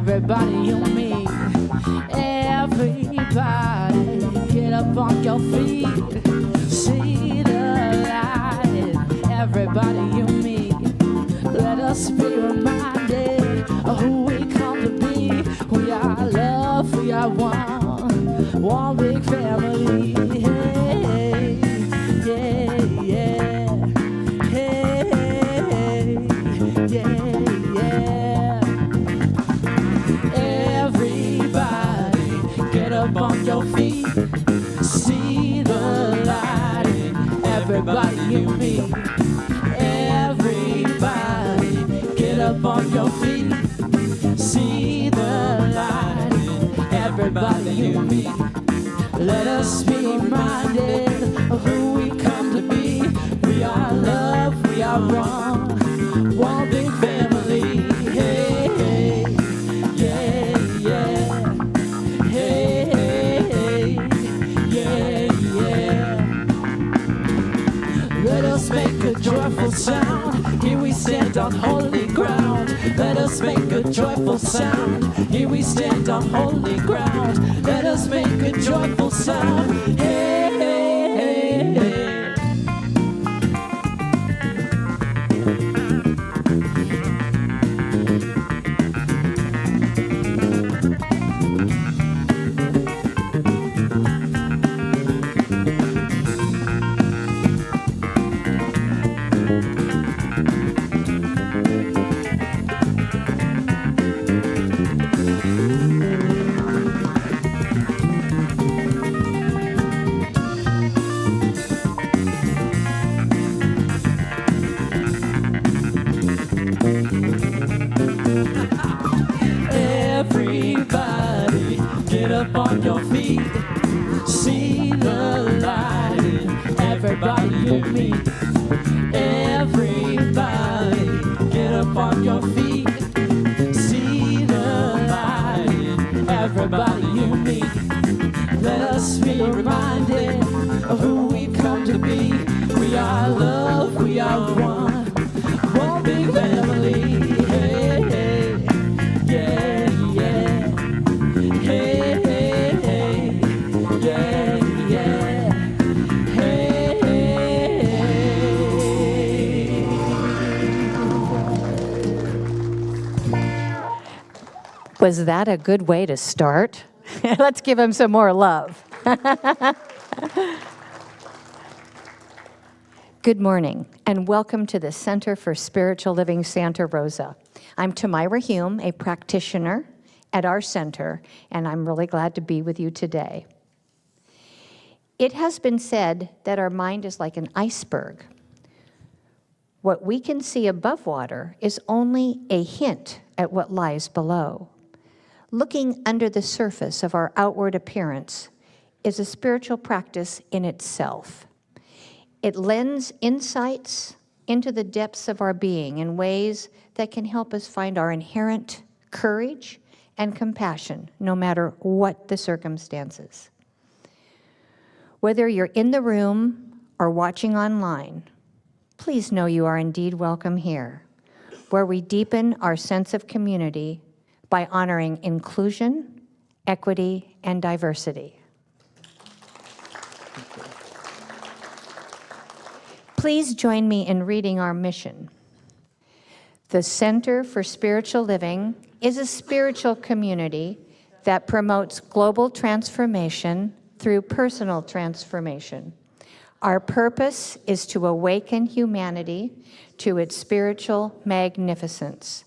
everybody you meet. Everybody, get up on your feet. See the light in everybody you meet. Let us be reminded of who we come to be. We are love, we are one big family. Hey, yeah, yeah. Hey, yeah, yeah. Everybody, get up on your feet. See the light in everybody you meet. Everybody, get up on your feet. See the light in everybody you meet. Let us be reminded of who we come to be. We are love, we are one big family. Hey, hey, yeah, yeah. Hey, hey, yeah, yeah. Let us make a joyful sound. Here we stand on holy ground. Let us make a joyful sound. Here we stand on holy ground. Let us make a joyful sound. Hey, hey, hey, hey. Everybody, get up on your feet. See the light in everybody you meet. Everybody, get up on your feet. See the light in everybody you meet. Let us be reminded of who we come to be. We are love, we are one big family. Hey, hey, yeah, yeah. Hey, hey, hey, yeah, yeah. Hey, hey. Was that a good way to start? Let's give him some more love. Good morning, and welcome to the Center for Spiritual Living Santa Rosa. I'm Tamira Hume, a practitioner at our center, and I'm really glad to be with you today. It has been said that our mind is like an iceberg. What we can see above water is only a hint at what lies below. Looking under the surface of our outward appearance is a spiritual practice in itself. It lends insights into the depths of our being in ways that can help us find our inherent courage and compassion, no matter what the circumstances. Whether you're in the room or watching online, please know you are indeed welcome here, where we deepen our sense of community by honoring inclusion, equity, and diversity. Please join me in reading our mission. The Center for Spiritual Living is a spiritual community that promotes global transformation through personal transformation. Our purpose is to awaken humanity to its spiritual magnificence.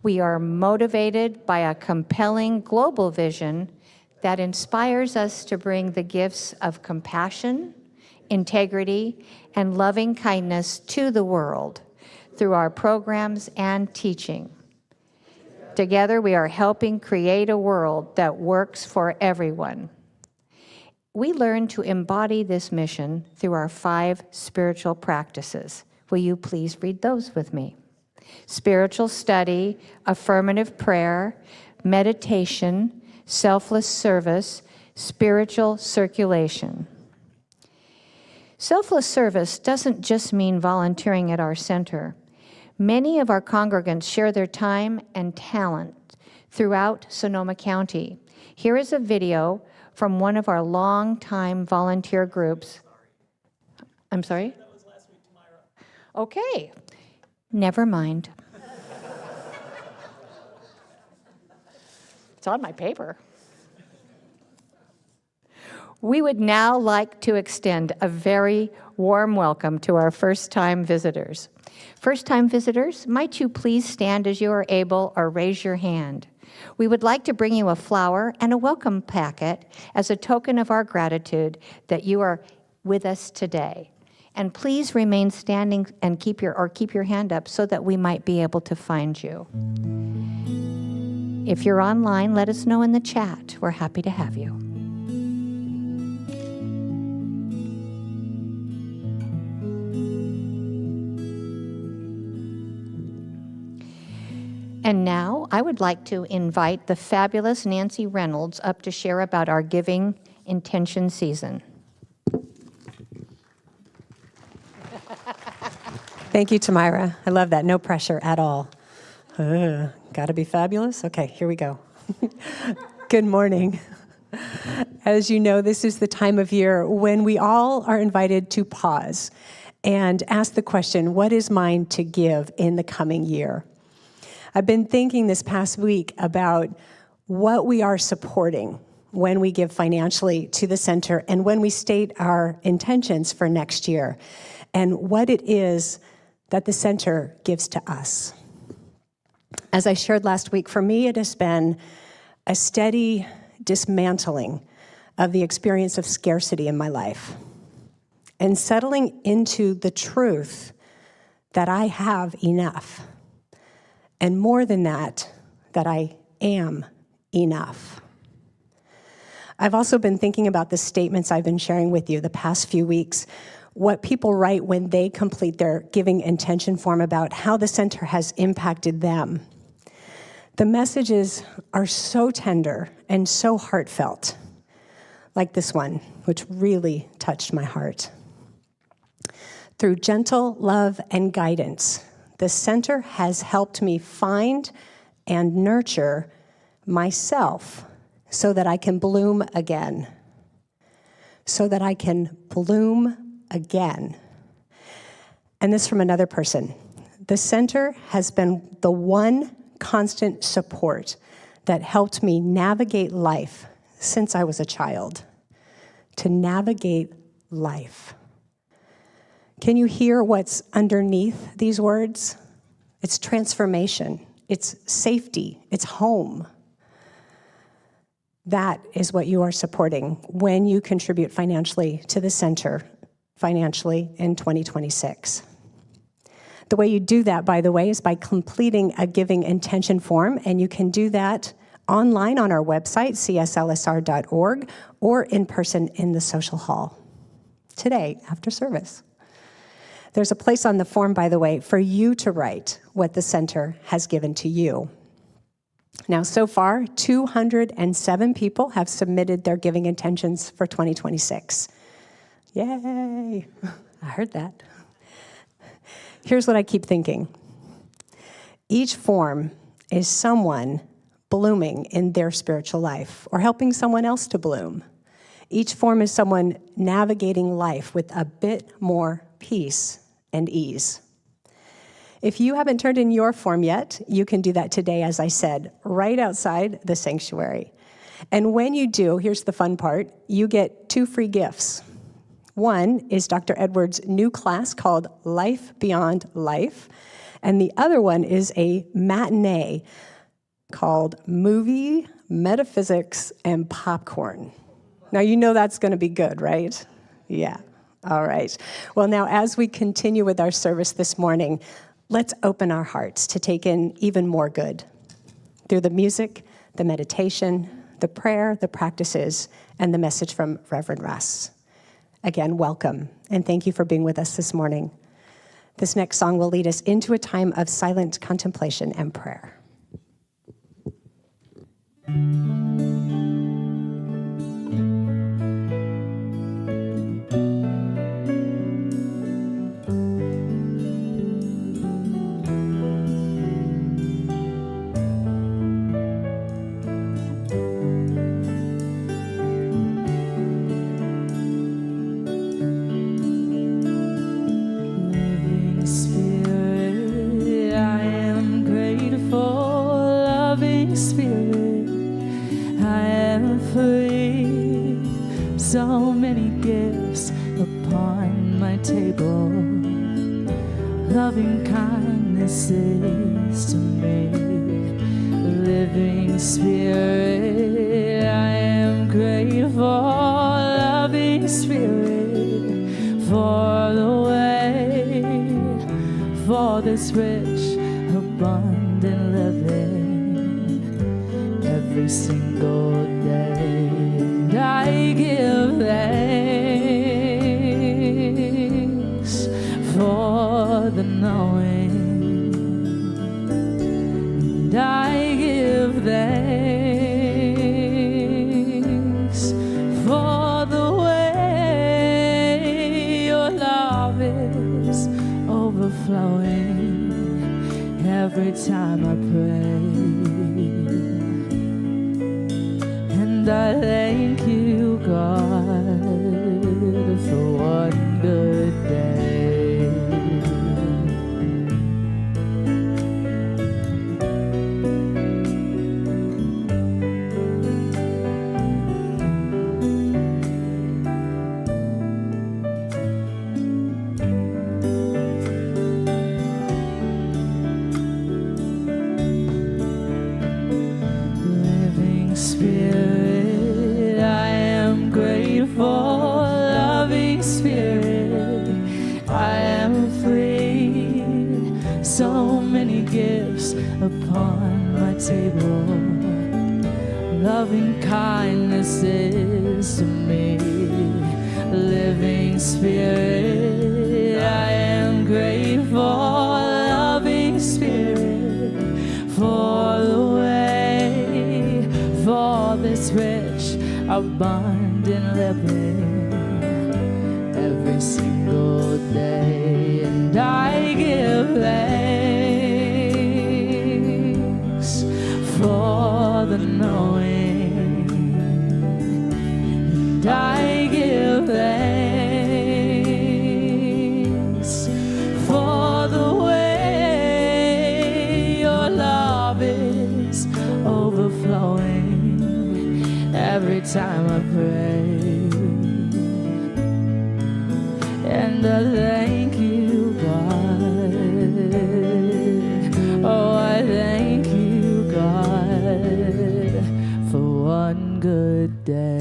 We are motivated by a compelling global vision that inspires us to bring the gifts of compassion, integrity, and loving kindness to the world through our programs and teaching. Together, we are helping create a world that works for everyone. We learn to embody this mission through our 5 spiritual practices. Will you please read those with me? Spiritual study, affirmative prayer, meditation, selfless service, spiritual circulation. Selfless service doesn't just mean volunteering at our center. Many of our congregants share their time and talent throughout Sonoma County. Here is a video from one of our longtime volunteer groups. I'm sorry? That was last week, Tamira. Okay, never mind. It's on my paper. We would now like to extend a very warm welcome to our first-time visitors. First-time visitors, might you please stand as you are able or raise your hand? We would like to bring you a flower and a welcome packet as a token of our gratitude that you are with us today. And please remain standing and keep your hand up so that we might be able to find you. If you're online, let us know in the chat. We're happy to have you. And now I would like to invite the fabulous Nancy Reynolds up to share about our giving intention season. Thank you, Tamira. I love that. No pressure at all. Gotta be fabulous? Okay, here we go. Good morning. As you know, this is the time of year when we all are invited to pause and ask the question, what is mine to give in the coming year? I've been thinking this past week about what we are supporting when we give financially to the center and when we state our intentions for next year, and what it is that the center gives to us. As I shared last week, for me, it has been a steady dismantling of the experience of scarcity in my life and settling into the truth that I have enough. And more than that I am enough. I've also been thinking about the statements I've been sharing with you the past few weeks, what people write when they complete their giving intention form about how the center has impacted them. The messages are so tender and so heartfelt, like this one, which really touched my heart. Through gentle love and guidance, the center has helped me find and nurture myself so that I can bloom again. So that I can bloom again. And this from another person. The center has been the one constant support that helped me navigate life since I was a child. To navigate life. Can you hear what's underneath these words? It's transformation, it's safety, it's home. That is what you are supporting when you contribute financially to the center, financially in 2026. The way you do that, by the way, is by completing a giving intention form, and you can do that online on our website, CSLSR.org, or in person in the social hall today after service. There's a place on the form, by the way, for you to write what the center has given to you. Now, so far, 207 people have submitted their giving intentions for 2026. Yay! I heard that. Here's what I keep thinking. Each form is someone blooming in their spiritual life or helping someone else to bloom. Each form is someone navigating life with a bit more peace and ease. If you haven't turned in your form yet, you can do that today, as I said, right outside the sanctuary. And when you do, here's the fun part, you get 2 free gifts. One is Dr. Edwards' new class called Life Beyond Life, and the other one is a matinee called Movie, Metaphysics, and Popcorn. Now, you know that's going to be good, right? Yeah. All right. Well, now, as we continue with our service this morning, let's open our hearts to take in even more good through the music, the meditation, the prayer, the practices, and the message from Reverend Russ. Again, welcome, and thank you for being with us this morning. This next song will lead us into a time of silent contemplation and prayer. loving spirit, I am free. So many gifts upon my table. Loving kindness is to me. Living spirit, I am grateful. Loving spirit, for the way, for this rich, abundant living every single day. And I give thanks for the knowing, and I give thanks for the way your love is overflowing every time I pray. And I thank you, God, for one good day. Living spirit, I am grateful. Loving spirit, I am free. So many gifts upon my table. Loving kindness is to me. Living spirit, I am grateful. Loving spirit, for the way, for this rich, abundant living every single day. And I give thanks for the knowing, and I give thanks for the way your love is overflowing every time I pray. And I thank you, God. Oh, I thank you, God, for one good day.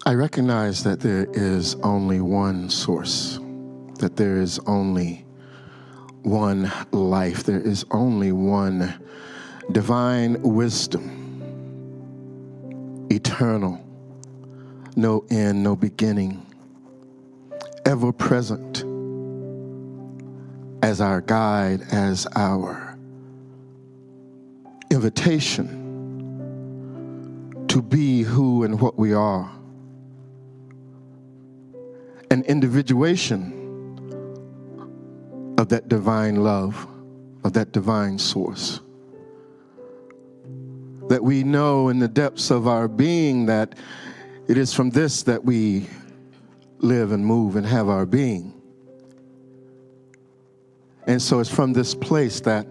I recognize that there is only one source, that there is only one life, there is only one divine wisdom, eternal, no end, no beginning, ever present as our guide, as our invitation to be who and what we are. An individuation of that divine love, of that divine source. That we know in the depths of our being that it is from this that we live and move and have our being. And so it's from this place that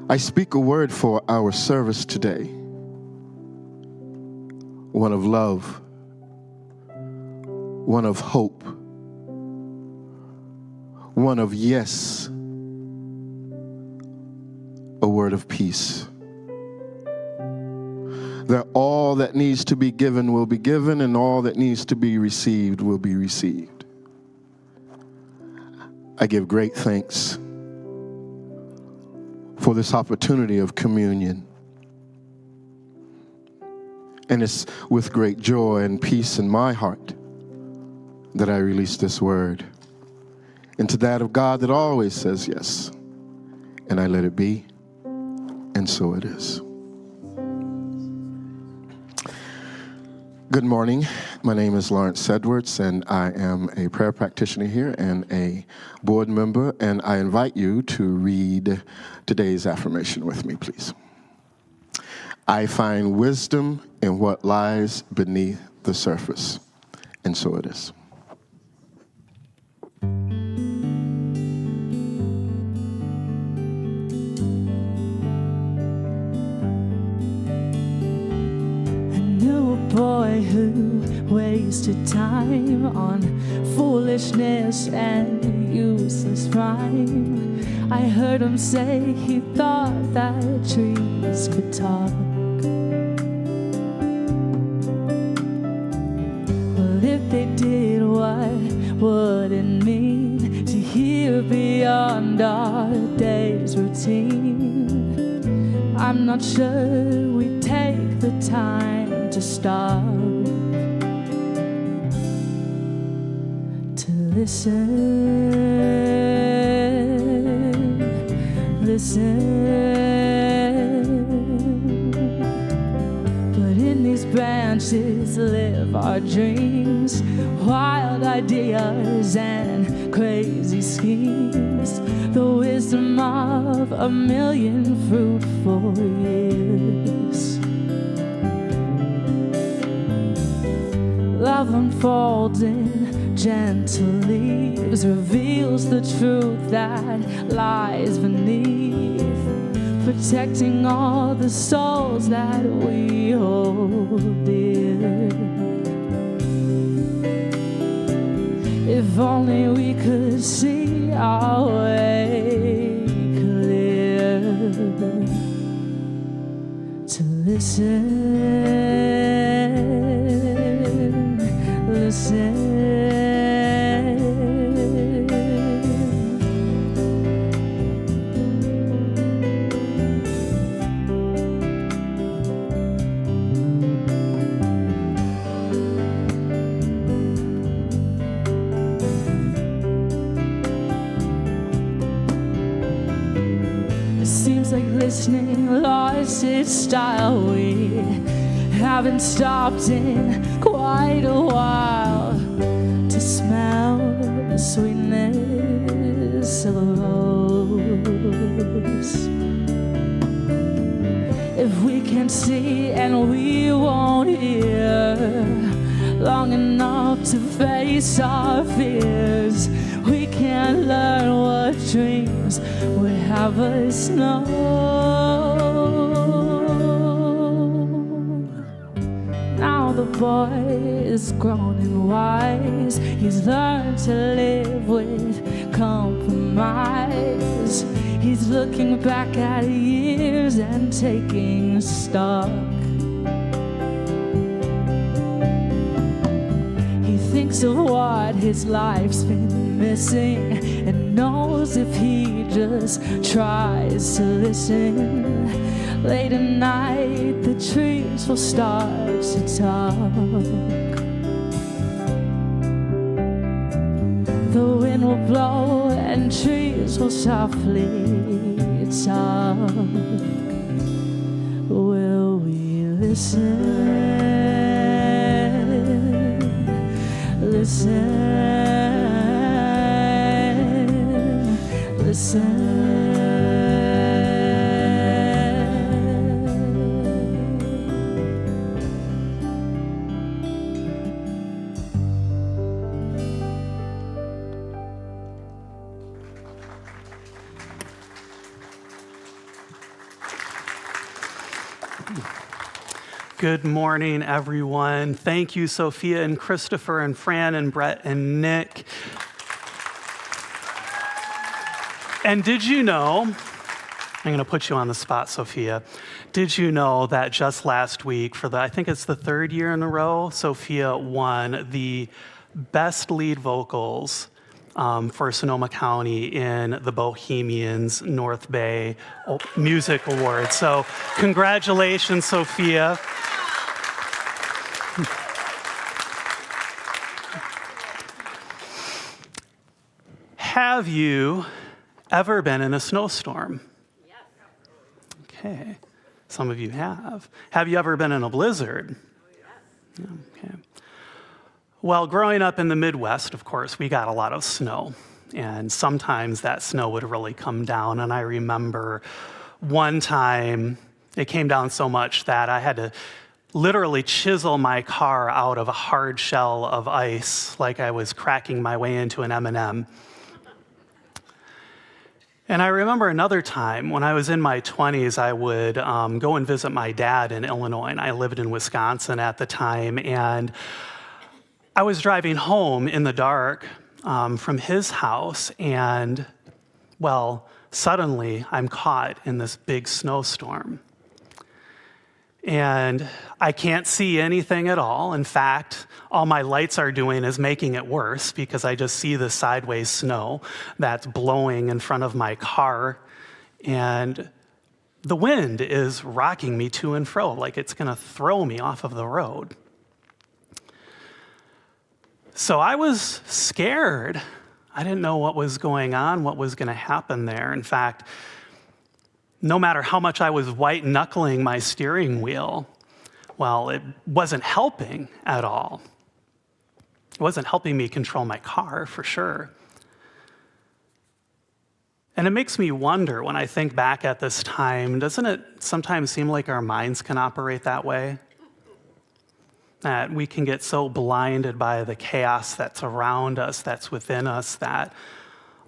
I speak a word for our service today. One of love, one of hope, one of yes, a word of peace. That all that needs to be given will be given, and all that needs to be received will be received. I give great thanks for this opportunity of communion. And it's with great joy and peace in my heart that I release this word into that of God that always says yes. And I let it be, and so it is. Good morning. My name is Lawrence Edwards, and I am a prayer practitioner here and a board member, and I invite you to read today's affirmation with me, please. I find wisdom in what lies beneath the surface, and so it is. Boy who wasted time on foolishness and useless rhyme. I heard him say he thought that trees could talk. Well, if they did, what would it mean to hear beyond our day's routine? I'm not sure we take the time to stop, to listen. But in these branches live our dreams, wild ideas and crazy schemes, the wisdom of a million fruitful years. Love unfolds in gentle leaves, reveals the truth that lies beneath, protecting all the souls that we hold dear. If only we could see our way clear, to listen. It seems like listening lost its style. We haven't stopped in quite a while to smell the sweetness of a rose. If we can't see and we won't hear long enough to face our fears, we can't learn what dreams would have us know. Now the boy is grown and wise. He's learned to live with compromise. He's looking back at years and taking stock. He thinks of what his life's been missing and knows if he just tries to listen, late at night the trees will start to talk. The wind will blow and trees will softly talk. Will we listen? Listen, listen. Good morning, everyone. Thank you, Sophia and Christopher and Fran and Brett and Nick. And did you know, I'm going to put you on the spot, Sophia. Did you know that just last week, I think it's the third year in a row, Sophia won the Best Lead Vocals for Sonoma County in the Bohemians North Bay Music Awards. So congratulations, Sophia. Have you ever been in a snowstorm? Yes. Okay, some of you have. Have you ever been in a blizzard? Yes. Okay. Well, growing up in the Midwest, of course, we got a lot of snow, and sometimes that snow would really come down, and I remember one time it came down so much that I had to literally chisel my car out of a hard shell of ice like I was cracking my way into an M&M. And I remember another time when I was in my 20s, I would go and visit my dad in Illinois, and I lived in Wisconsin at the time, and I was driving home in the dark from his house, and, well, suddenly I'm caught in this big snowstorm. And I can't see anything at all. In fact, all my lights are doing is making it worse because I just see the sideways snow that's blowing in front of my car. And the wind is rocking me to and fro like it's going to throw me off of the road. So I was scared. I didn't know what was going on, what was going to happen there. In fact, no matter how much I was white-knuckling my steering wheel, well, it wasn't helping at all. It wasn't helping me control my car, for sure. And it makes me wonder, when I think back at this time, doesn't it sometimes seem like our minds can operate that way? That we can get so blinded by the chaos that's around us, that's within us, that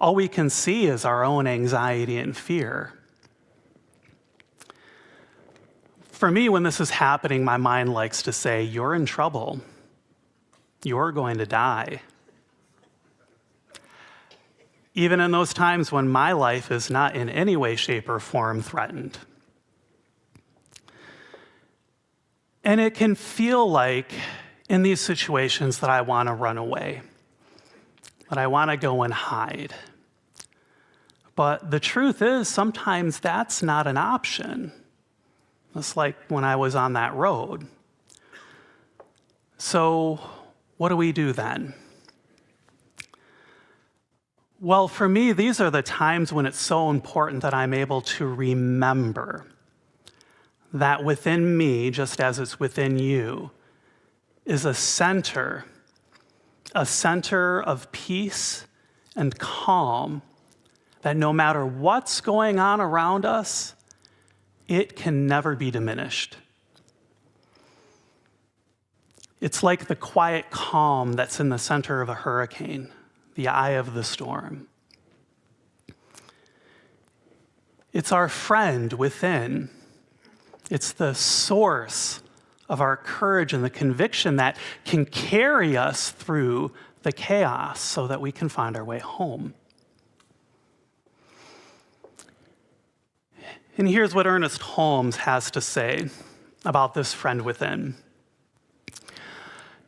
all we can see is our own anxiety and fear. For me, when this is happening, my mind likes to say, you're in trouble. You're going to die. Even in those times when my life is not in any way, shape, or form threatened. And it can feel like, in these situations, that I want to run away, that I want to go and hide. But the truth is, sometimes that's not an option. Just like when I was on that road. So what do we do then? Well, for me, these are the times when it's so important that I'm able to remember that within me, just as it's within you, is a center of peace and calm, that no matter what's going on around us, it can never be diminished. It's like the quiet calm that's in the center of a hurricane, the eye of the storm. It's our friend within. It's the source of our courage and the conviction that can carry us through the chaos so that we can find our way home. And here's what Ernest Holmes has to say about this friend within.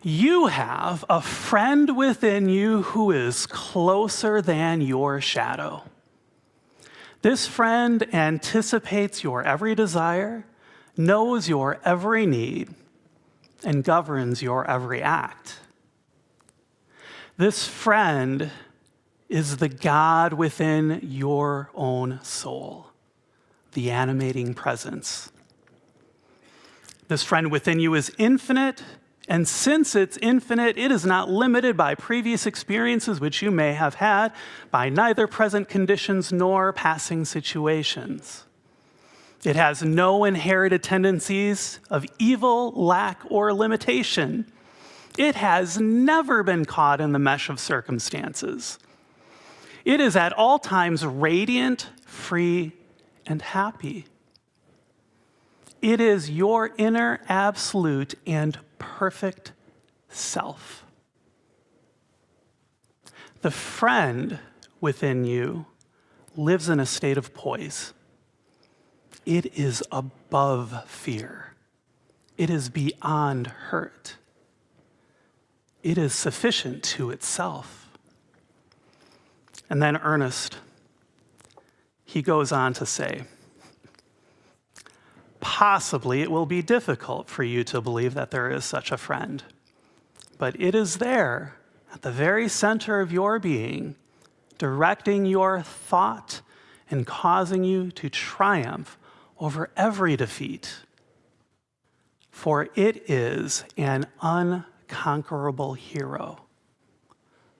You have a friend within you who is closer than your shadow. This friend anticipates your every desire, knows your every need, and governs your every act. This friend is the God within your own soul, the animating presence. This friend within you is infinite, and since it's infinite, it is not limited by previous experiences which you may have had, by neither present conditions nor passing situations. It has no inherited tendencies of evil, lack, or limitation. It has never been caught in the mesh of circumstances. It is at all times radiant, free, and happy. It is your inner absolute and perfect self. The friend within you lives in a state of poise. It is above fear. It is beyond hurt. It is sufficient to itself. And then Ernest, he goes on to say, possibly it will be difficult for you to believe that there is such a friend, but it is there at the very center of your being, directing your thought and causing you to triumph over every defeat. For it is an unconquerable hero,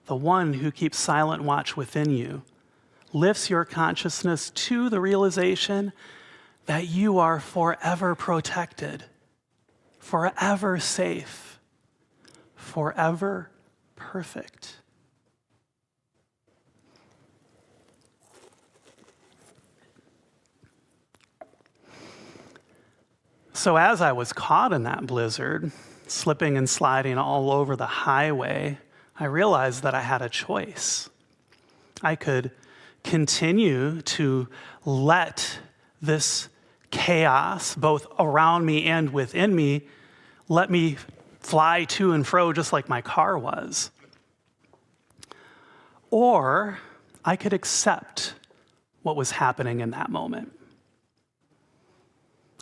the one who keeps silent watch within you, lifts your consciousness to the realization that you are forever protected, forever safe, forever perfect. So as I was caught in that blizzard, slipping and sliding all over the highway, I realized that I had a choice. I could continue to let this chaos, both around me and within me, let me fly to and fro just like my car was. Or I could accept what was happening in that moment.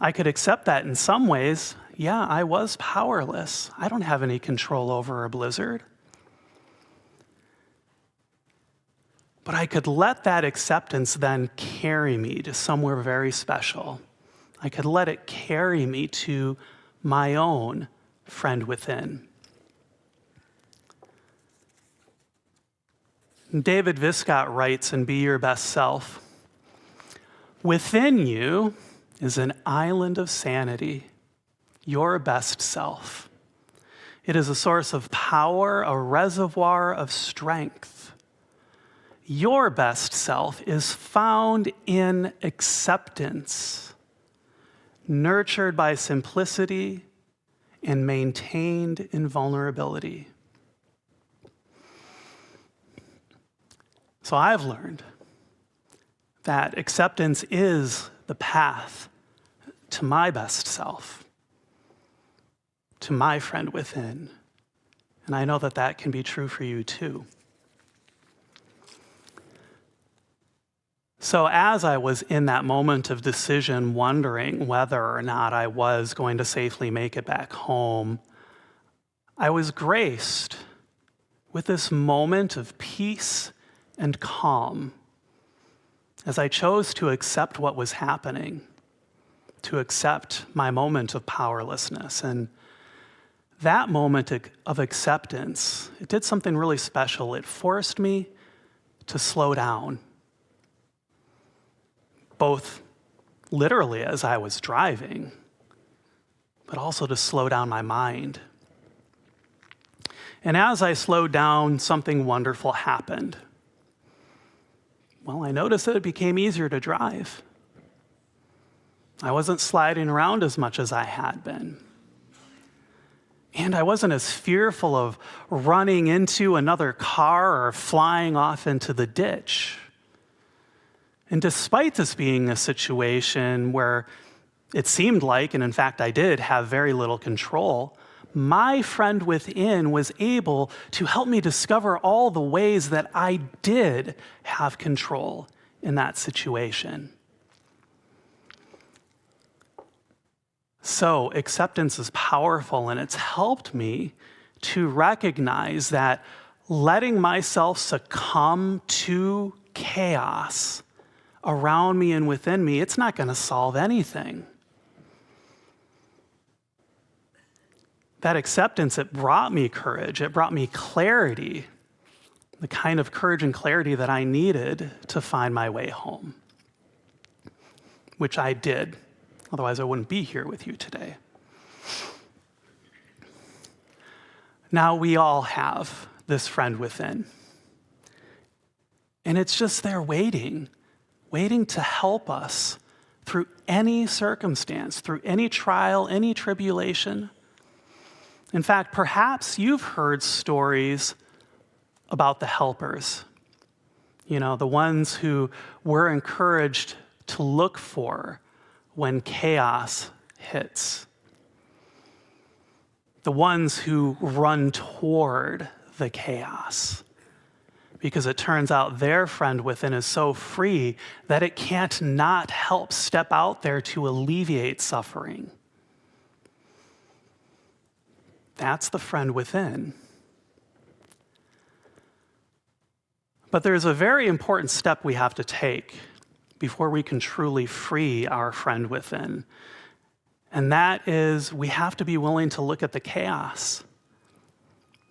I could accept that in some ways, yeah, I was powerless. I don't have any control over a blizzard. But I could let that acceptance then carry me to somewhere very special. I could let it carry me to my own friend within. David Viscott writes in Be Your Best Self, within you is an island of sanity, your best self. It is a source of power, a reservoir of strength. Your best self is found in acceptance, nurtured by simplicity and maintained in vulnerability. So I've learned that acceptance is the path to my best self, to my friend within. And I know that that can be true for you too. So as I was in that moment of decision, wondering whether or not I was going to safely make it back home, I was graced with this moment of peace and calm as I chose to accept what was happening, to accept my moment of powerlessness. And that moment of acceptance, it did something really special. It forced me to slow down, both literally as I was driving, but also to slow down my mind. And as I slowed down, something wonderful happened. Well, I noticed that it became easier to drive. I wasn't sliding around as much as I had been. And I wasn't as fearful of running into another car or flying off into the ditch. And despite this being a situation where it seemed like, and in fact I did, have very little control, my friend within was able to help me discover all the ways that I did have control in that situation. So acceptance is powerful, and it's helped me to recognize that letting myself succumb to chaos around me and within me, it's not going to solve anything. That acceptance, it brought me courage. It brought me clarity, the kind of courage and clarity that I needed to find my way home, which I did. Otherwise, I wouldn't be here with you today. Now, we all have this friend within. And it's just there waiting to help us through any circumstance, through any trial, any tribulation. In fact, perhaps you've heard stories about the helpers, the ones who we're encouraged to look for when chaos hits, the ones who run toward the chaos, because it turns out their friend within is so free that it can't not help step out there to alleviate suffering. That's the friend within. But there's a very important step we have to take before we can truly free our friend within. And that is, we have to be willing to look at the chaos.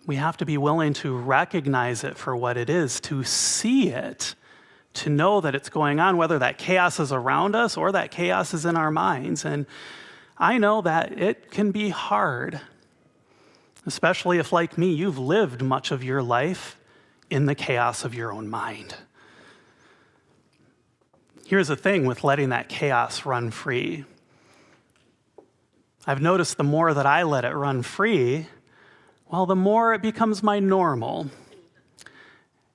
We have to be willing to recognize it for what it is, to see it, to know that it's going on, whether that chaos is around us or that chaos is in our minds. And I know that it can be hard, especially if, like me, you've lived much of your life in the chaos of your own mind. Here's the thing with letting that chaos run free. I've noticed the more that I let it run free, well, the more it becomes my normal.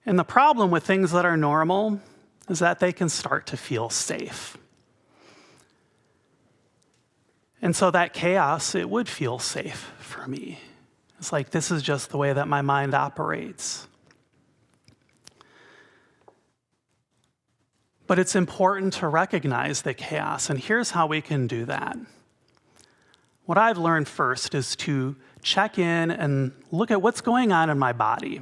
And the problem with things that are normal is that they can start to feel safe. And so that chaos, it would feel safe for me. It's like, this is just the way that my mind operates. But it's important to recognize the chaos, and here's how we can do that. What I've learned first is to check in and look at what's going on in my body.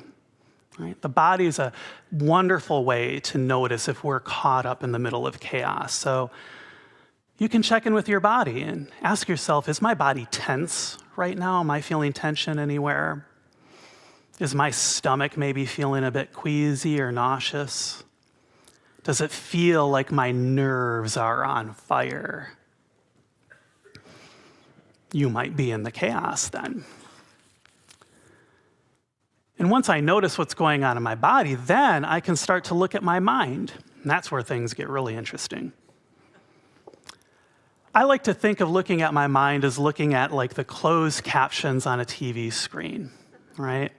Right? The body is a wonderful way to notice if we're caught up in the middle of chaos. So you can check in with your body and ask yourself, is my body tense right now? Am I feeling tension anywhere? Is my stomach maybe feeling a bit queasy or nauseous? Does it feel like my nerves are on fire? You might be in the chaos then. And once I notice what's going on in my body, then I can start to look at my mind. And that's where things get really interesting. I like to think of looking at my mind as looking at like the closed captions on a TV screen, right?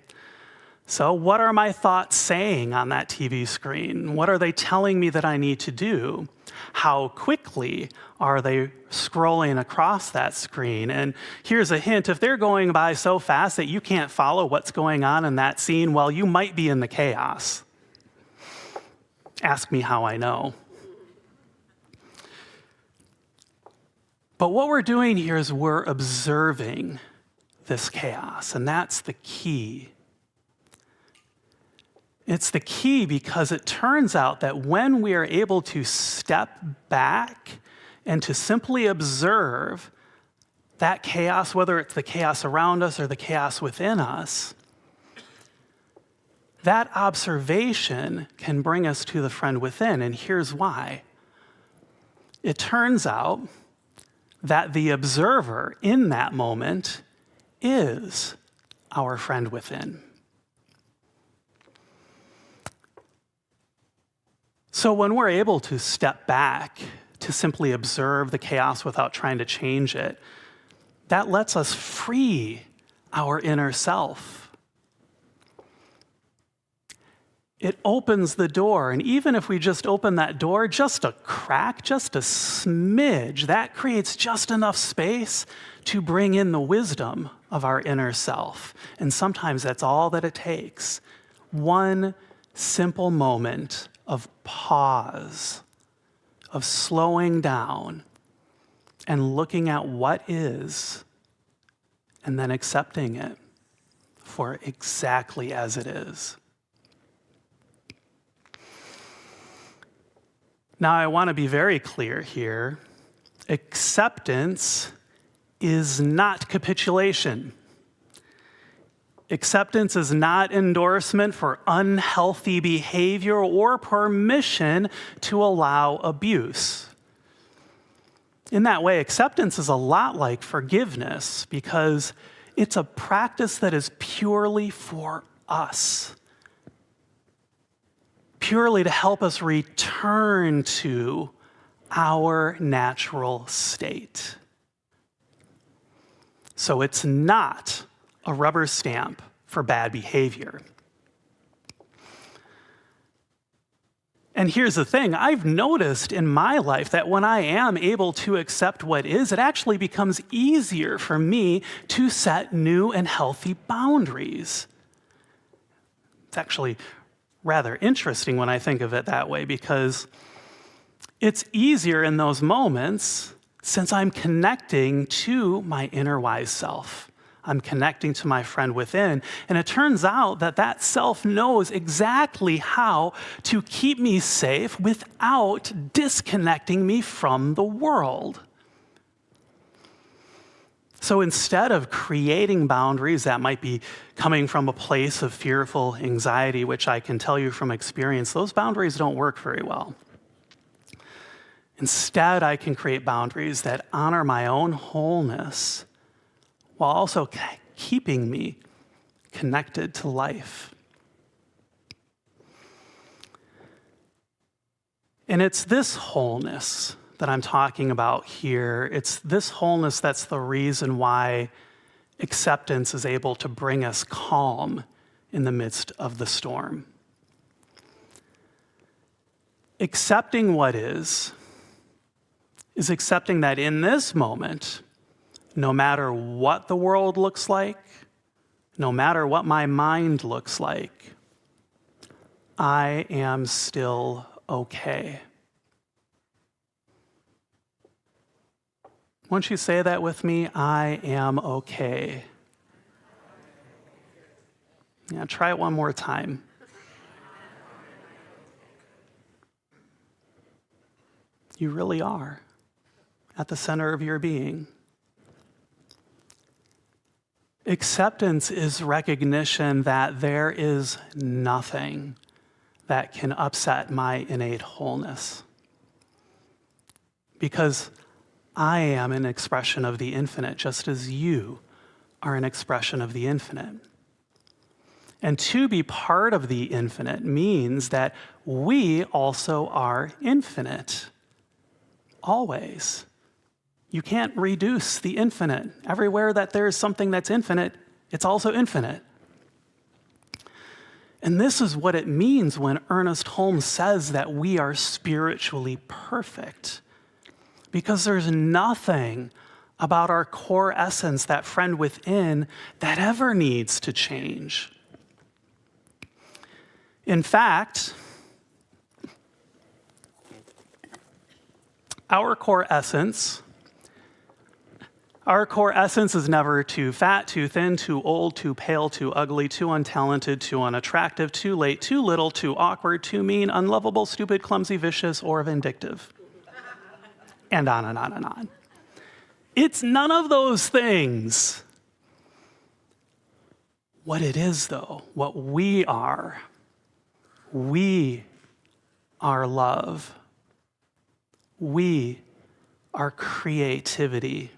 So what are my thoughts saying on that TV screen? What are they telling me that I need to do? How quickly are they scrolling across that screen? And here's a hint, if they're going by so fast that you can't follow what's going on in that scene, well, you might be in the chaos. Ask me how I know. But what we're doing here is we're observing this chaos, and that's the key. It's the key because it turns out that when we are able to step back and to simply observe that chaos, whether it's the chaos around us or the chaos within us, that observation can bring us to the friend within, and here's why. It turns out that the observer in that moment is our friend within. So when we're able to step back to simply observe the chaos without trying to change it, that lets us free our inner self. It opens the door, and even if we just open that door just a crack, just a smidge, that creates just enough space to bring in the wisdom of our inner self. And sometimes that's all that it takes. One simple moment of pause, of slowing down and looking at what is, and then accepting it for exactly as it is. Now, I want to be very clear here. Acceptance is not capitulation. Acceptance is not endorsement for unhealthy behavior or permission to allow abuse. In that way, acceptance is a lot like forgiveness because it's a practice that is purely for us, purely to help us return to our natural state. So it's not a rubber stamp for bad behavior. And here's the thing, I've noticed in my life that when I am able to accept what is, it actually becomes easier for me to set new and healthy boundaries. It's actually rather interesting when I think of it that way, because it's easier in those moments since I'm connecting to my inner wise self. I'm connecting to my friend within. And it turns out that that self knows exactly how to keep me safe without disconnecting me from the world. So instead of creating boundaries that might be coming from a place of fearful anxiety, which I can tell you from experience, those boundaries don't work very well. Instead, I can create boundaries that honor my own wholeness while also keeping me connected to life. And it's this wholeness that I'm talking about here. It's this wholeness that's the reason why acceptance is able to bring us calm in the midst of the storm. Accepting what is accepting that in this moment, no matter what the world looks like, no matter what my mind looks like, I am still okay. Won't you say that with me? I am okay. Yeah, try it one more time. You really are at the center of your being. Acceptance is recognition that there is nothing that can upset my innate wholeness. Because I am an expression of the infinite, just as you are an expression of the infinite. And to be part of the infinite means that we also are infinite. Always. You can't reduce the infinite. Everywhere that there's something that's infinite, it's also infinite. And this is what it means when Ernest Holmes says that we are spiritually perfect. Because there's nothing about our core essence, that friend within, that ever needs to change. In fact, our core essence is never too fat, too thin, too old, too pale, too ugly, too untalented, too unattractive, too late, too little, too awkward, too mean, unlovable, stupid, clumsy, vicious, or vindictive. And on and on and on. It's none of those things. What it is, though, what we are love. We are creativity.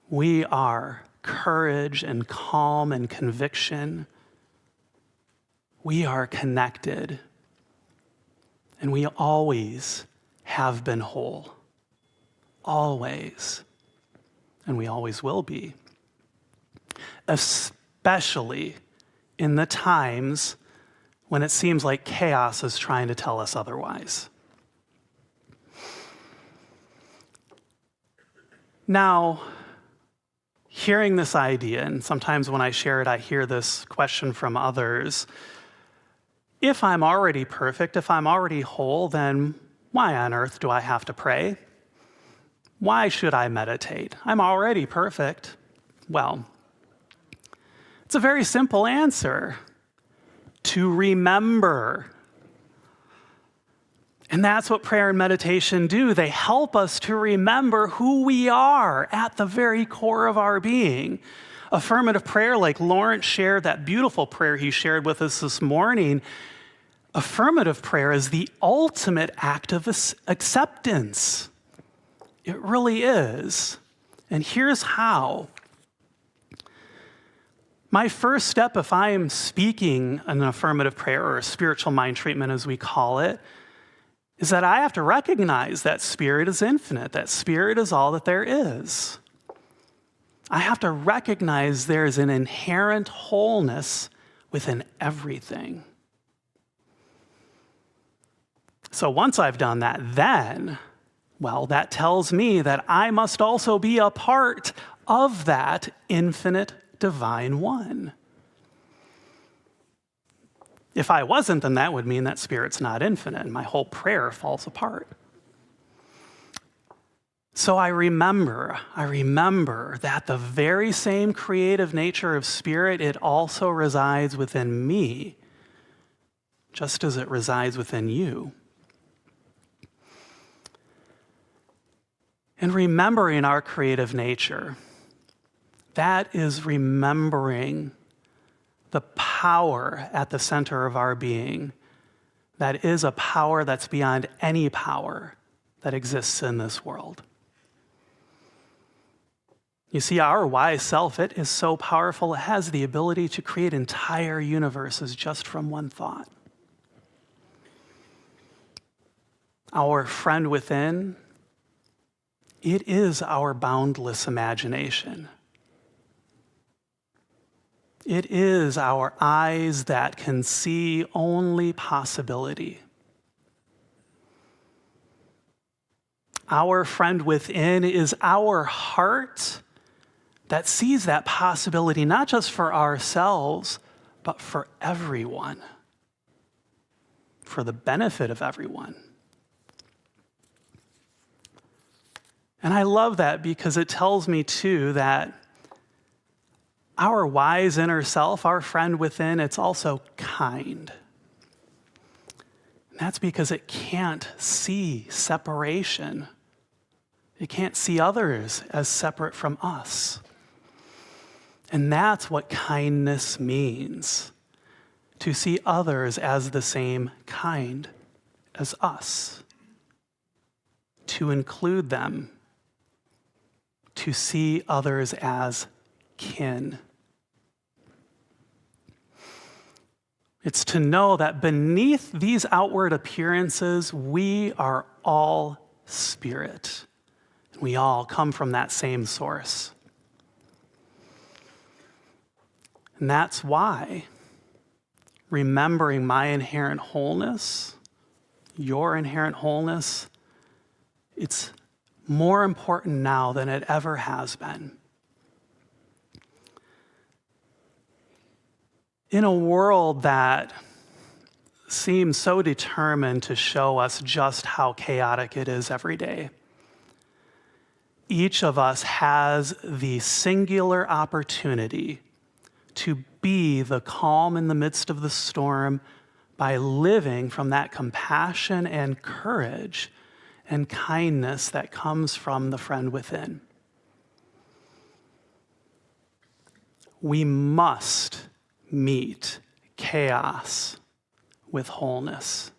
We are courage and calm and conviction. We are connected. And we always have been whole. Always. And we always will be. Especially in the times when it seems like chaos is trying to tell us otherwise. Now, hearing this idea, and sometimes when I share it, I hear this question from others. If I'm already perfect, if I'm already whole, then why on earth do I have to pray? Why should I meditate? I'm already perfect. Well, it's a very simple answer. To remember. And that's what prayer and meditation do. They help us to remember who we are at the very core of our being. Affirmative prayer, like Lawrence shared, that beautiful prayer he shared with us this morning, affirmative prayer is the ultimate act of acceptance. It really is. And here's how. My first step, if I am speaking an affirmative prayer or a spiritual mind treatment as we call it, is that I have to recognize that spirit is infinite, that spirit is all that there is. I have to recognize there is an inherent wholeness within everything. So once I've done that, then, well, that tells me that I must also be a part of that infinite divine one. If I wasn't, then that would mean that spirit's not infinite, and my whole prayer falls apart. So I remember that the very same creative nature of spirit, it also resides within me, just as it resides within you. And remembering our creative nature, that is remembering the power at the center of our being. That is a power that's beyond any power that exists in this world. You see, our wise self, it is so powerful, it has the ability to create entire universes just from one thought. Our friend within, it is our boundless imagination. It is our eyes that can see only possibility. Our friend within is our heart that sees that possibility not just for ourselves, but for everyone, for the benefit of everyone. And I love that because it tells me too that our wise inner self, our friend within, it's also kind. And that's because it can't see separation. It can't see others as separate from us. And that's what kindness means, to see others as the same kind as us, to include them, to see others as kin. It's to know that beneath these outward appearances, we are all spirit. We all come from that same source. And that's why remembering my inherent wholeness, your inherent wholeness, it's more important now than it ever has been. In a world that seems so determined to show us just how chaotic it is every day, each of us has the singular opportunity to be the calm in the midst of the storm by living from that compassion and courage and kindness that comes from the friend within. We must meet chaos with wholeness.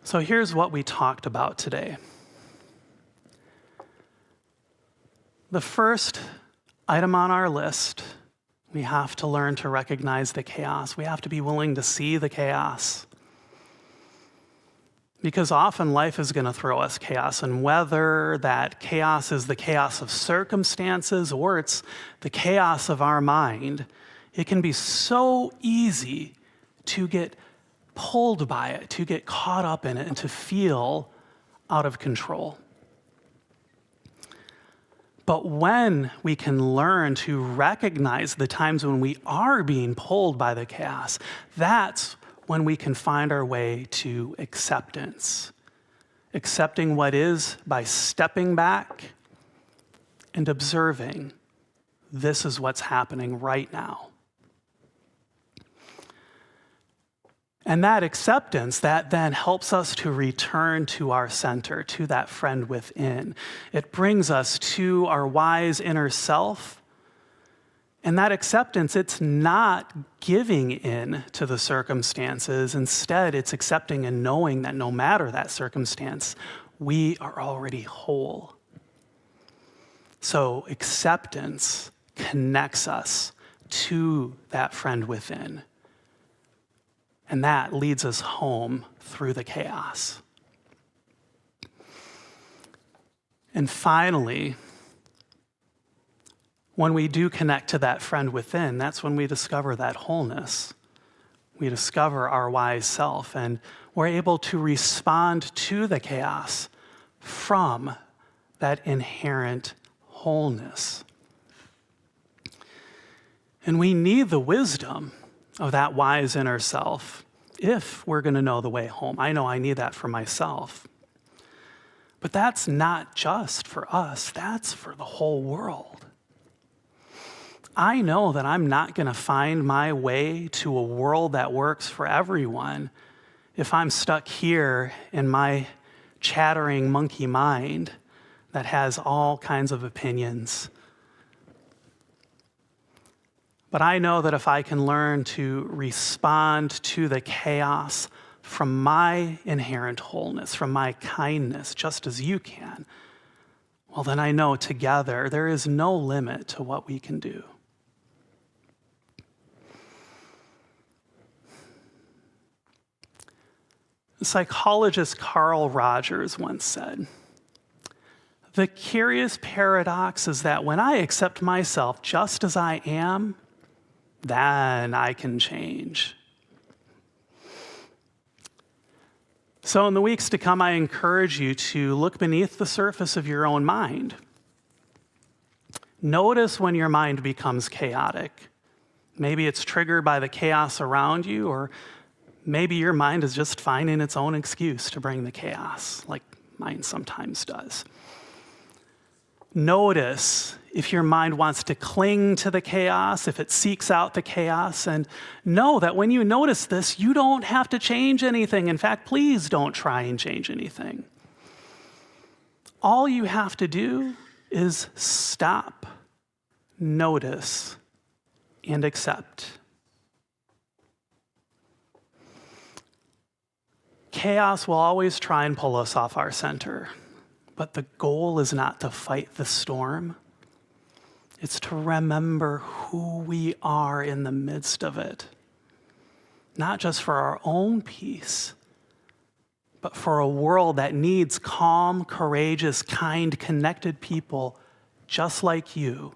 So here's what we talked about today. The first item on our list, we have to learn to recognize the chaos. We have to be willing to see the chaos. Because often life is going to throw us chaos, and whether that chaos is the chaos of circumstances or it's the chaos of our mind, it can be so easy to get pulled by it, to get caught up in it, and to feel out of control. But when we can learn to recognize the times when we are being pulled by the chaos, that's when we can find our way to acceptance. Accepting what is by stepping back and observing, this is what's happening right now. And that acceptance, that then helps us to return to our center, to that friend within. It brings us to our wise inner self. And that acceptance, it's not giving in to the circumstances. Instead, it's accepting and knowing that no matter that circumstance, we are already whole. So acceptance connects us to that friend within, And that leads us home through the chaos. And finally, when we do connect to that friend within, that's when we discover that wholeness. We discover our wise self, and we're able to respond to the chaos from that inherent wholeness. And we need the wisdom of that wise inner self if we're going to know the way home. I know I need that for myself. But that's not just for us, that's for the whole world. I know that I'm not going to find my way to a world that works for everyone if I'm stuck here in my chattering monkey mind that has all kinds of opinions. But I know that if I can learn to respond to the chaos from my inherent wholeness, from my kindness, just as you can, well, then I know together there is no limit to what we can do. The psychologist Carl Rogers once said, "The curious paradox is that when I accept myself just as I am, then I can change." So in the weeks to come, I encourage you to look beneath the surface of your own mind. Notice when your mind becomes chaotic. Maybe it's triggered by the chaos around you, or maybe your mind is just finding its own excuse to bring the chaos, like mine sometimes does. Notice if your mind wants to cling to the chaos, if it seeks out the chaos, and know that when you notice this, you don't have to change anything. In fact, please don't try and change anything. All you have to do is stop, notice, and accept. Chaos will always try and pull us off our center, but the goal is not to fight the storm. It's to remember who we are in the midst of it, not just for our own peace, but for a world that needs calm, courageous, kind, connected people just like you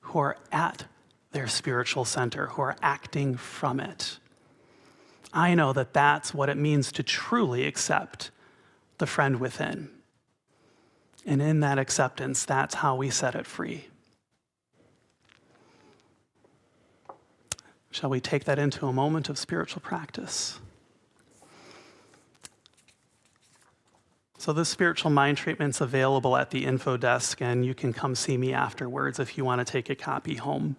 who are at their spiritual center, who are acting from it. I know that that's what it means to truly accept the friend within. And in that acceptance, that's how we set it free. Shall we take that into a moment of spiritual practice? So this spiritual mind treatment's available at the info desk, and you can come see me afterwards if you want to take a copy home.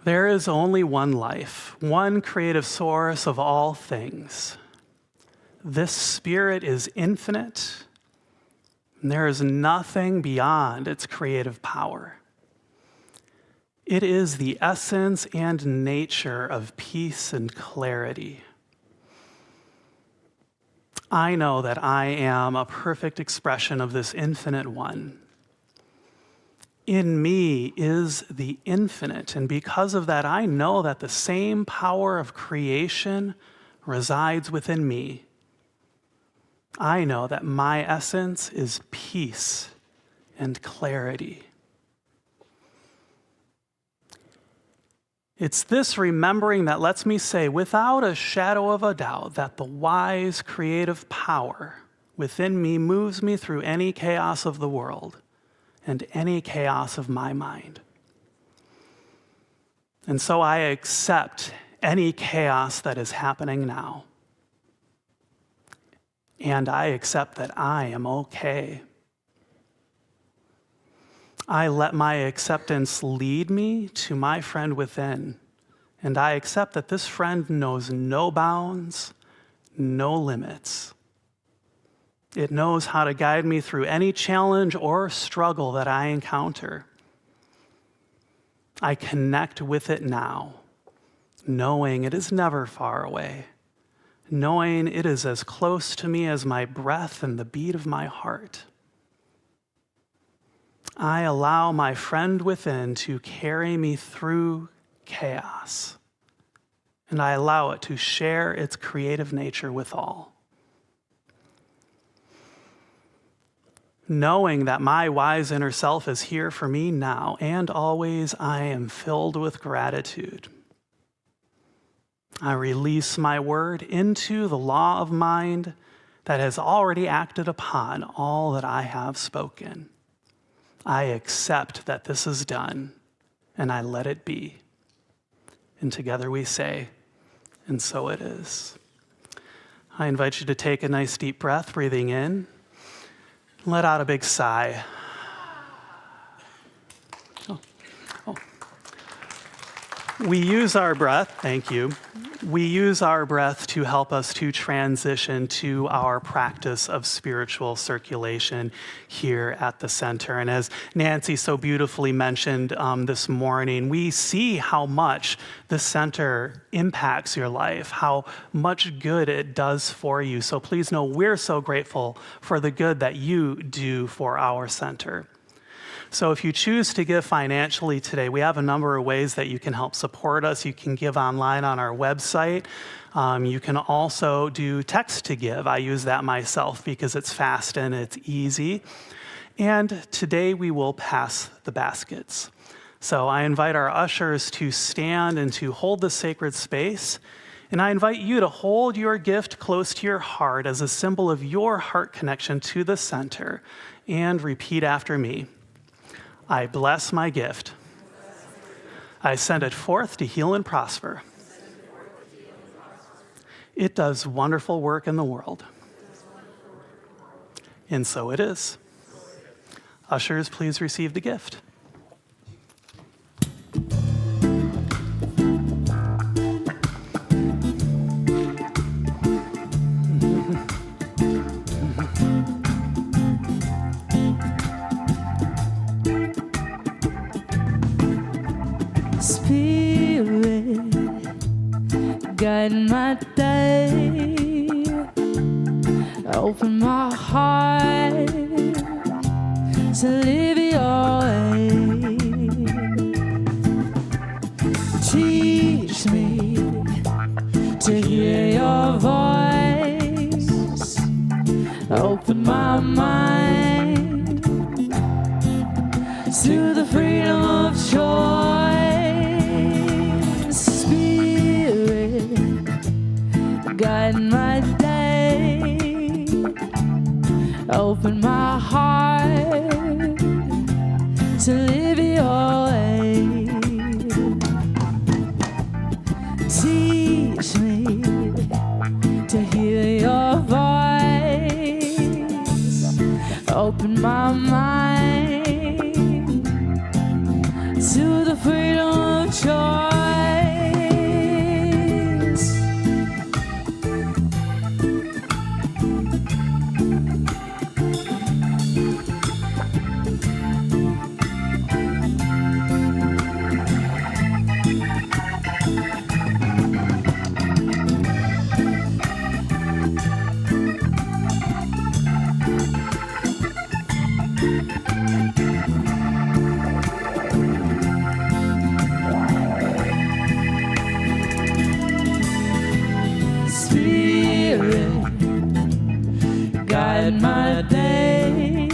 There is only one life, one creative source of all things. This spirit is infinite, and there is nothing beyond its creative power. It is the essence and nature of peace and clarity. I know that I am a perfect expression of this infinite one. In me is the infinite, and because of that, I know that the same power of creation resides within me. I know that my essence is peace and clarity. It's this remembering that lets me say without a shadow of a doubt that the wise creative power within me moves me through any chaos of the world and any chaos of my mind. And so I accept any chaos that is happening now. And I accept that I am okay. I let my acceptance lead me to my friend within. And I accept that this friend knows no bounds, no limits. It knows how to guide me through any challenge or struggle that I encounter. I connect with it now, knowing it is never far away, knowing it is as close to me as my breath and the beat of my heart. I allow my friend within to carry me through chaos. and I allow it to share its creative nature with all. Knowing that my wise inner self is here for me now and always, I am filled with gratitude. I release my word into the law of mind that has already acted upon all that I have spoken. I accept that this is done, and I let it be. And together we say, and so it is. I invite you to take a nice deep breath, breathing in. Let out a big sigh. We use our breath, thank you. We use our breath to help us to transition to our practice of spiritual circulation here at the center. And as Nancy so beautifully mentioned this morning, we see how much the center impacts your life, how much good it does for you. So please know we're so grateful for the good that you do for our center. So if you choose to give financially today, we have a number of ways that you can help support us. You can give online on our website. You can also do text to give. I use that myself because it's fast and it's easy. And today we will pass the baskets. So I invite our ushers to stand and to hold the sacred space. And I invite you to hold your gift close to your heart as a symbol of your heart connection to the center. And repeat after me. I bless my gift. I send it forth to heal and prosper. It does wonderful work in the world. And so it is. Ushers, please receive the gift. Spirit, guide my day, open my heart to live your way. Teach me to hear your voice, open my mind to the freedom of choice. Guide my day, open my heart to live your way. Teach me to hear your voice, open my mind to the freedom of choice. Guide my day,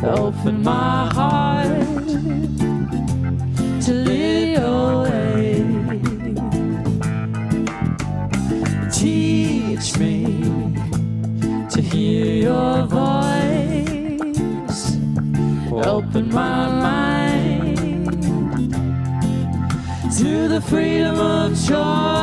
open my heart to live your way. Teach me to hear your voice, open my mind to the freedom of choice.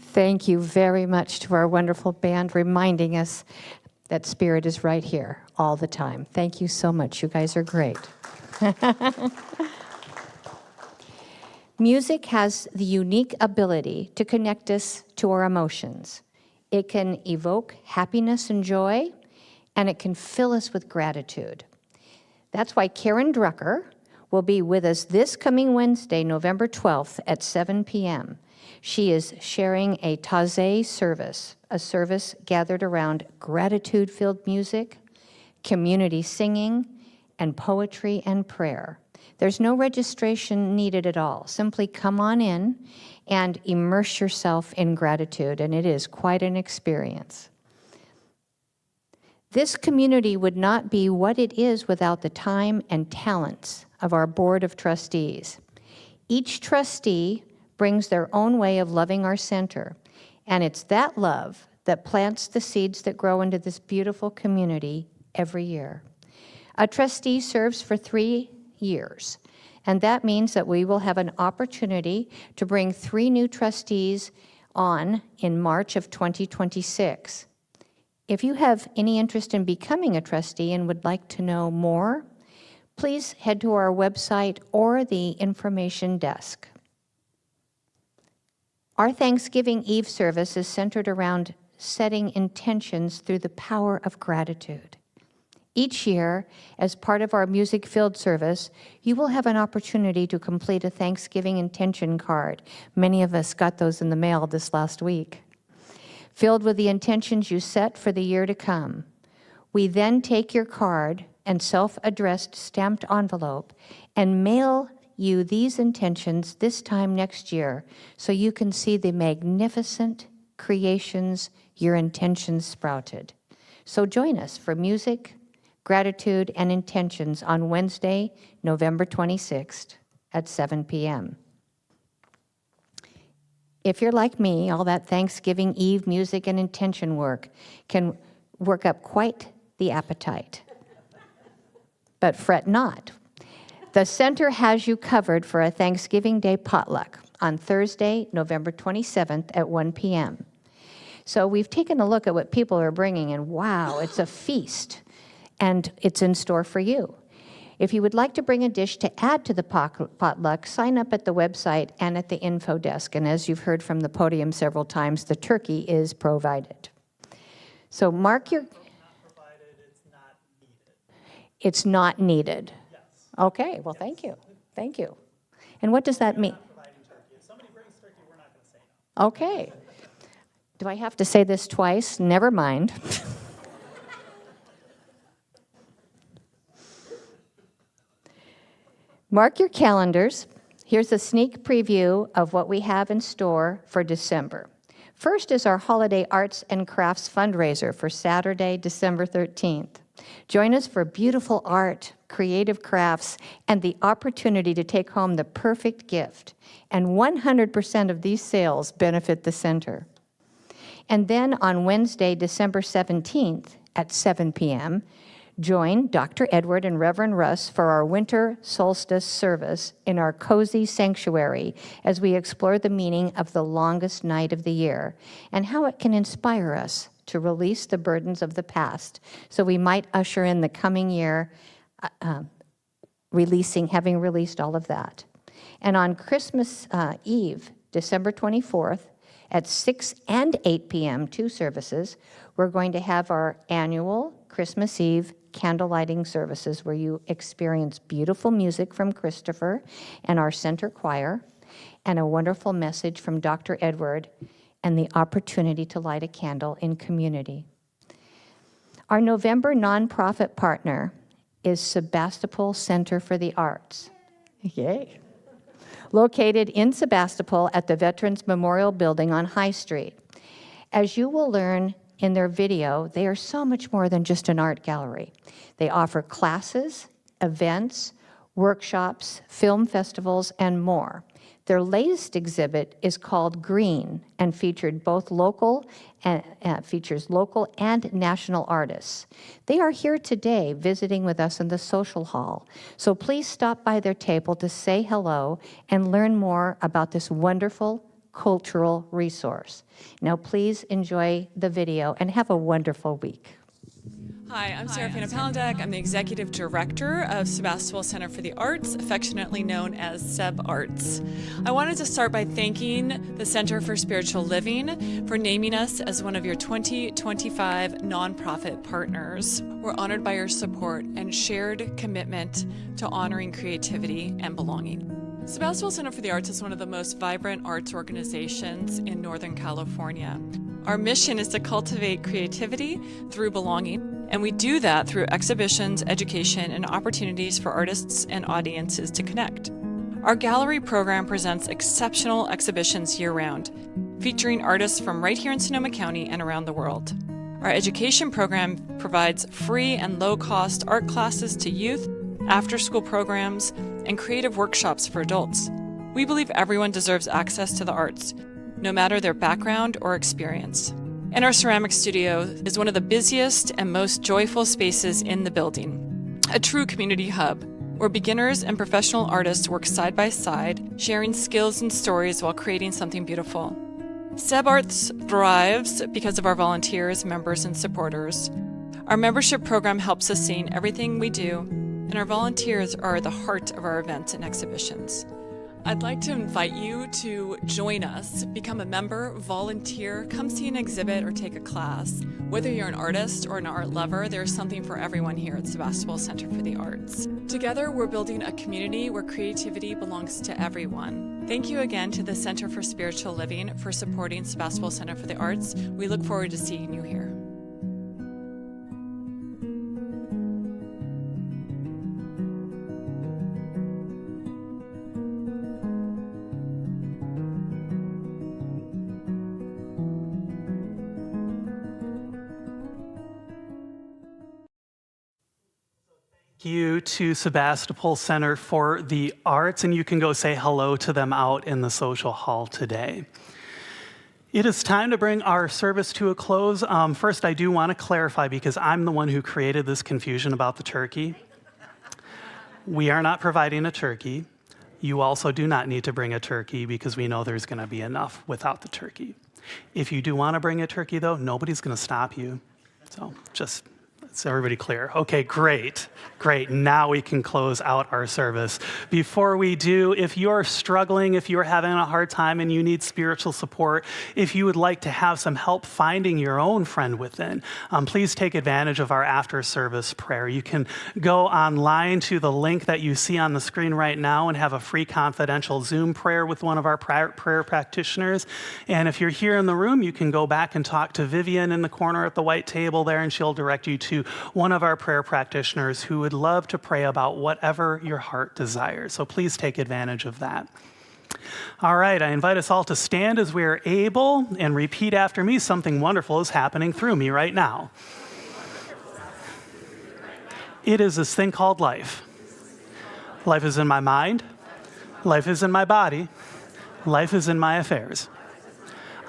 Thank you very much to our wonderful band reminding us that Spirit is right here all the time. Thank you so much. You guys are great. Music has the unique ability to connect us to our emotions. It can evoke happiness and joy, and it can fill us with gratitude. That's why Karen Drucker will be with us this coming Wednesday, November 12th at 7 p.m. She is sharing a Taizé service, a service gathered around gratitude-filled music, community singing, and poetry and prayer. There's no registration needed at all. Simply come on in and immerse yourself in gratitude, and it is quite an experience. This community would not be what it is without the time and talents of our Board of Trustees. Each trustee brings their own way of loving our center, and it's that love that plants the seeds that grow into this beautiful community every year. A trustee serves for 3 years, and that means that we will have an opportunity to bring 3 new trustees on in March of 2026. If you have any interest in becoming a trustee and would like to know more, please head to our website or the information desk. Our Thanksgiving Eve service is centered around setting intentions through the power of gratitude. Each year, as part of our music-filled service, you will have an opportunity to complete a Thanksgiving intention card. Many of us got those in the mail this last week, filled with the intentions you set for the year to come. We then take your card and self-addressed stamped envelope and mail you these intentions this time next year so you can see the magnificent creations your intentions sprouted. So join us for music, gratitude, and intentions on Wednesday, November 26th at 7 p.m. If you're like me, all that Thanksgiving Eve music and intention work can work up quite the appetite. But fret not. The center has you covered for a Thanksgiving Day potluck on Thursday, November 27th at 1 p.m. So we've taken a look at what people are bringing, and wow, it's a feast, and it's in store for you. If you would like to bring a dish to add to the potluck, sign up at the website and at the info desk. And as you've heard from the podium several times, the turkey is provided. So mark your... It's not needed. Yes. Okay, well, yes. Thank you. Thank you. And what does that mean? If somebody brings turkey, we're not going to say no. Okay. Do I have to say this twice? Never mind. Mark your calendars. Here's a sneak preview of what we have in store for December. First is our Holiday Arts and Crafts fundraiser for Saturday, December 13th. Join us for beautiful art, creative crafts, and the opportunity to take home the perfect gift. And 100% of these sales benefit the center. And then on Wednesday, December 17th at 7 p.m., join Dr. Edward and Reverend Russ for our winter solstice service in our cozy sanctuary as we explore the meaning of the longest night of the year and how it can inspire us to release the burdens of the past so we might usher in the coming year having released all of that. And on Christmas Eve, December 24th, at 6 and 8 p.m., 2 services, we're going to have our annual Christmas Eve candle lighting services where you experience beautiful music from Christopher and our center choir and a wonderful message from Dr. Edward and the opportunity to light a candle in community. Our November nonprofit partner is Sebastopol Center for the Arts. Yay. Located in Sebastopol at the Veterans Memorial Building on High Street. As you will learn in their video, they are so much more than just an art gallery. They offer classes, events, workshops, film festivals, and more. Their latest exhibit is called Green and featured both features local and national artists. They are here today visiting with us in the social hall. So please stop by their table to say hello and learn more about this wonderful cultural resource. Now please enjoy the video and have a wonderful week. Hi, I'm Serafina Palandek. I'm the Executive Director of Sebastopol Center for the Arts, affectionately known as Seb Arts. I wanted to start by thanking the Center for Spiritual Living for naming us as one of your 2025 nonprofit partners. We're honored by your support and shared commitment to honoring creativity and belonging. Sebastopol Center for the Arts is one of the most vibrant arts organizations in Northern California. Our mission is to cultivate creativity through belonging, and we do that through exhibitions, education, and opportunities for artists and audiences to connect. Our gallery program presents exceptional exhibitions year-round, featuring artists from right here in Sonoma County and around the world. Our education program provides free and low-cost art classes to youth, after-school programs, and creative workshops for adults. We believe everyone deserves access to the arts, no matter their background or experience. And our ceramic studio is one of the busiest and most joyful spaces in the building, a true community hub where beginners and professional artists work side by side, sharing skills and stories while creating something beautiful. Seb Arts thrives because of our volunteers, members, and supporters. Our membership program helps sustain everything we do, and our volunteers are the heart of our events and exhibitions. I'd like to invite you to join us, become a member, volunteer, come see an exhibit or take a class. Whether you're an artist or an art lover, there's something for everyone here at Sebastopol Center for the Arts. Together, we're building a community where creativity belongs to everyone. Thank you again to the Center for Spiritual Living for supporting Sebastopol Center for the Arts. We look forward to seeing you here. You to Sebastopol Center for the Arts, and you can go say hello to them out in the social hall today. It is time to bring our service to a close. First, I do want to clarify, because I'm the one who created this confusion about the turkey. We are not providing a turkey. You also do not need to bring a turkey, because we know there's going to be enough without the turkey. If you do want to bring a turkey, though, nobody's going to stop you. So just... is everybody clear? Okay, great. Now we can close out our service. Before we do, if you're struggling, if you're having a hard time and you need spiritual support, if you would like to have some help finding your own friend within, please take advantage of our after-service prayer. You can go online to the link that you see on the screen right now and have a free confidential Zoom prayer with one of our prayer practitioners. And if you're here in the room, you can go back and talk to Vivian in the corner at the white table there, and she'll direct you to one of our prayer practitioners who would love to pray about whatever your heart desires. So please take advantage of that. All right, I invite us all to stand as we are able and repeat after me. Something wonderful is happening through me right now. It is this thing called life. Life is in my mind. Life is in my body. Life is in my affairs.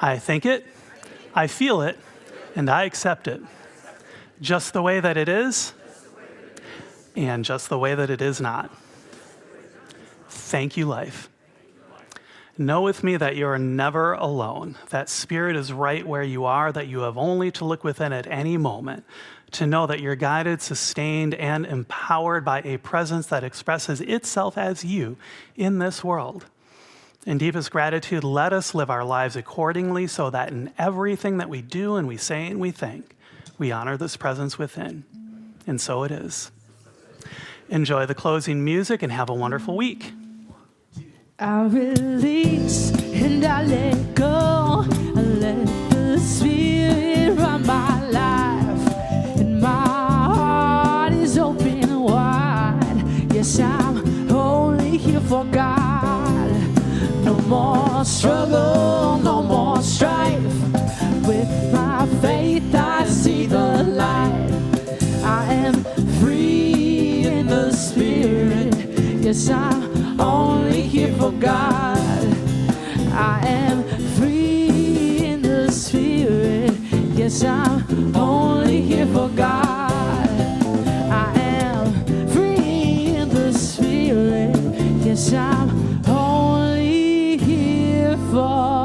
I think it, I feel it, and I accept it. Just the way that it is, and just the way that it is not. Thank you, life. Know with me that you are never alone, that Spirit is right where you are, that you have only to look within at any moment to know that you're guided, sustained, and empowered by a presence that expresses itself as you in this world. In deepest gratitude, let us live our lives accordingly so that in everything that we do and we say and we think, we honor this presence within. And so it is. Enjoy the closing music and have a wonderful week. I release and I let go. I let the Spirit run my life. And my heart is open wide. Yes, I'm only here for God. No more struggle, no more strife. With my faith I see the light. I am free in the Spirit. Yes, I'm only here for God. I am free in the Spirit. Yes, I'm only here for God. I am free in the Spirit. Yes, I'm only here for